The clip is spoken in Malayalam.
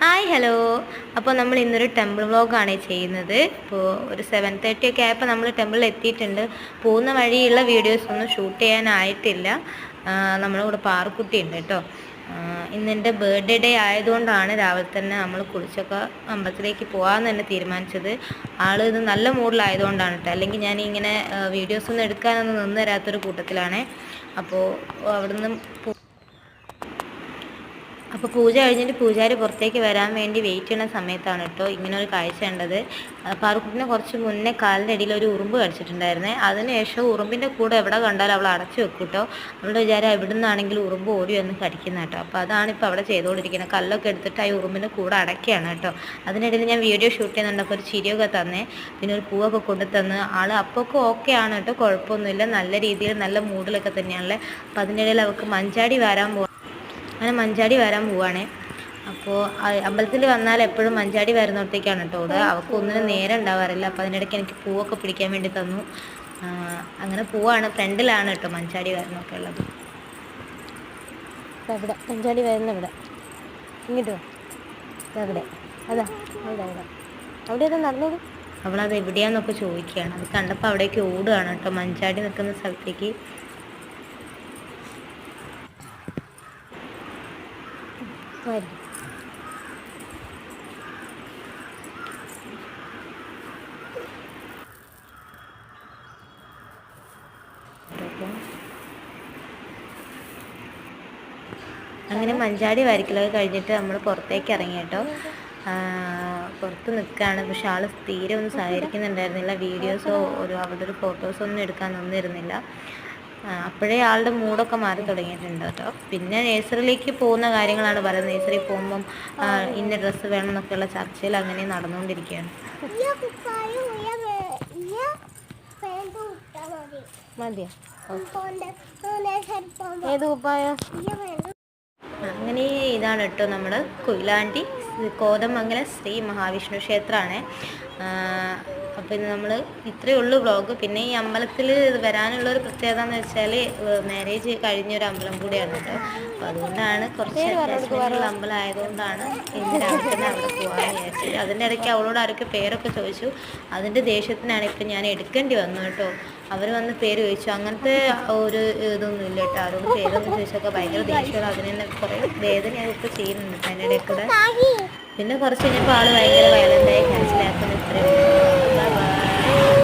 Hi hello. അപ്പോൾ നമ്മൾ ഇന്നൊരു ടെമ്പിൾ വ്ളോഗാണ് ചെയ്യുന്നത്. ഇപ്പോൾ ഒരു 7:30 ഒക്കെ ആയപ്പോൾ നമ്മൾ ടെമ്പിളിൽ എത്തിയിട്ടുണ്ട്. പോകുന്ന വഴിയുള്ള വീഡിയോസൊന്നും ഷൂട്ട് ചെയ്യാനായിട്ടില്ല. നമ്മുടെ കൂടെ പാറുക്കുട്ടി ഉണ്ട് കേട്ടോ. ഇന്നെൻ്റെ ബർത്ത്ഡേ ആയതുകൊണ്ടാണ് രാവിലെ തന്നെ നമ്മൾ കുളിച്ചൊക്കെ അമ്പലത്തിലേക്ക് പോകാമെന്ന് തന്നെ തീരുമാനിച്ചത്. ആൾ ഇത് നല്ല മൂഡിലായതുകൊണ്ടാണ് കേട്ടോ. അല്ലെങ്കിൽ ഞാൻ ഇങ്ങനെ വീഡിയോസൊന്നും എടുക്കാനൊന്നും നിന്ന് തരാത്തൊരു കൂട്ടത്തിലാണ്. അപ്പോൾ അവിടുന്ന് അപ്പോൾ പൂജ കഴിഞ്ഞിട്ട് പൂജാരി പുറത്തേക്ക് വരാൻ വേണ്ടി വെയിറ്റ് ചെയ്യുന്ന സമയത്താണ് കേട്ടോ ഇങ്ങനെ ഒരു കാഴ്ച കണ്ടത്. പാറുക്കുട്ടിനെ കുറച്ച് മുന്നേ കാലിൻ്റെ അടിയിൽ ഒരു ഉറുമ്പ് കടിച്ചിട്ടുണ്ടായിരുന്നേ. അതിനുശേഷം ഉറുമ്പിൻ്റെ കൂടെ എവിടെ കണ്ടാലും അവൾ അടച്ചു വെക്കും കേട്ടോ. അവളുടെ വിചാരം എവിടെ നിന്നാണെങ്കിലും ഉറുമ്പ് ഓടി വന്ന് കടിക്കുന്ന കേട്ടോ. അപ്പോൾ അതാണ് ഇപ്പോൾ അവിടെ ചെയ്തുകൊണ്ടിരിക്കുന്നത്. കല്ലൊക്കെ എടുത്തിട്ട് ആ ഉറുമ്പിൻ്റെ കൂടെ അടയ്ക്കുകയാണ് കേട്ടോ. അതിനിടയിൽ ഞാൻ വീഡിയോ ഷൂട്ട് ചെയ്യുന്നുണ്ടപ്പോൾ ഒരു ചിരിയൊക്കെ തന്നേ, പിന്നെ ഒരു പൂവൊക്കെ കൊണ്ടു തന്ന്. ആൾ അപ്പോഴൊക്കെ ഓക്കെ ആണ് കേട്ടോ, കുഴപ്പമൊന്നുമില്ല, നല്ല രീതിയിൽ നല്ല മൂഡിലൊക്കെ തന്നെയാണല്ലേ. അപ്പോൾ അതിനിടയിൽ അവൾക്ക് മഞ്ചാടി വരാൻ അങ്ങനെ മഞ്ചാടി വരാൻ പോവാണേ. അപ്പോൾ അമ്പലത്തിൽ വന്നാൽ എപ്പോഴും മഞ്ചാടി വരുന്നിടത്തേക്കാണ് കേട്ടോ ഓടുക. അവൾക്ക് ഒന്നിനും നേരം ഉണ്ടാവാറില്ല. അപ്പോൾ അതിനിടയ്ക്ക് എനിക്ക് പൂവൊക്കെ പിടിക്കാൻ വേണ്ടി തന്നു. അങ്ങനെ പൂവാണ്, ഫ്രണ്ടിലാണ് കേട്ടോ മഞ്ചാടി വരുന്നൊക്കെ ഉള്ളത്. ഇവിടെ മഞ്ചാടി വരുന്ന ഇവിടെ ഇങ്ങോട്ട് അവിടെ അതാ അവിടെ അവിടെ അവിടെ അത് നടന്നോളൂ. അവളത് എവിടെയാന്നൊക്കെ ചോദിക്കുകയാണ്. അത് കണ്ടപ്പോൾ അവിടേക്ക് ഓടുകയാണ് കേട്ടോ, മഞ്ചാടി നിൽക്കുന്ന സ്ഥലത്തേക്ക്. അങ്ങനെ മഞ്ചാടി വരയ്ക്കലൊക്കെ കഴിഞ്ഞിട്ട് നമ്മൾ പുറത്തേക്ക് ഇറങ്ങി കേട്ടോ. പുറത്ത് നിൽക്കുകയാണ്. പക്ഷെ ആൾ തീരെ ഒന്നും സഹകരിക്കുന്നുണ്ടായിരുന്നില്ല. വീഡിയോസോ അവിടെ ഒരു ഫോട്ടോസോ ഒന്നും എടുക്കാൻ നിന്നിരുന്നില്ല. അപ്പോഴേ ആളുടെ മൂഡൊക്കെ മാറി തുടങ്ങിയിട്ടുണ്ട് കേട്ടോ. പിന്നെ നേഴ്സറിയിലേക്ക് പോകുന്ന കാര്യങ്ങളാണ് പറയുന്നത്. നേഴ്സറി പോകുമ്പം ഇന്ന ഡ്രസ്സ് വേണം എന്നൊക്കെയുള്ള ചർച്ചയിൽ അങ്ങനെ നടന്നുകൊണ്ടിരിക്കുകയാണ്. മതിയോ? ഏത് കുപ്പായോ? അങ്ങനെ ഇതാണ് കേട്ടോ നമ്മുടെ കൊയിലാണ്ടി കോതമംഗലം ശ്രീ മഹാവിഷ്ണു ക്ഷേത്രമാണ്. അപ്പോൾ ഇന്ന് നമ്മൾ ഇത്രയേ ഉള്ളൂ വ്ളോഗ്. പിന്നെ ഈ അമ്പലത്തിൽ വരാനുള്ളൊരു പ്രത്യേകത എന്ന് വെച്ചാൽ മാരേജ് കഴിഞ്ഞൊരു അമ്പലം കൂടിയാണ് കേട്ടോ. അപ്പോൾ അതുകൊണ്ടാണ് കുറച്ച് അത്യാവശ്യമുള്ള അമ്പലം ആയതുകൊണ്ടാണ് ഇന്ന് രാവിലെ തന്നെ അവിടെ പോകാൻ വിചാരിച്ചത്. അതിൻ്റെ ഇടയ്ക്ക് അവളോട് ആരൊക്കെ പേരൊക്കെ ചോദിച്ചു. അതിൻ്റെ ദേഷ്യത്തിനാണ് ഇപ്പം ഞാൻ എടുക്കേണ്ടി വന്നു കേട്ടോ. അവർ വന്ന് പേര് ചോദിച്ചു. അങ്ങനത്തെ ഒരു ഇതൊന്നും ഇല്ല കേട്ടോ. അവരോട് പേരൊന്നും ചോദിച്ചൊക്കെ ഭയങ്കര ദേഷ്യമാണ്. അതിന് തന്നെ കുറേ വേദനയൊക്കെ ചെയ്യുന്നുണ്ട് അതിൻ്റെ ഇടയിൽ കൂടെ. പിന്നെ കുറച്ച് കഴിഞ്ഞപ്പോൾ ആൾ ഭയങ്കര വയലൻ്റായി മനസ്സിലാക്കുന്ന ഇത്രയും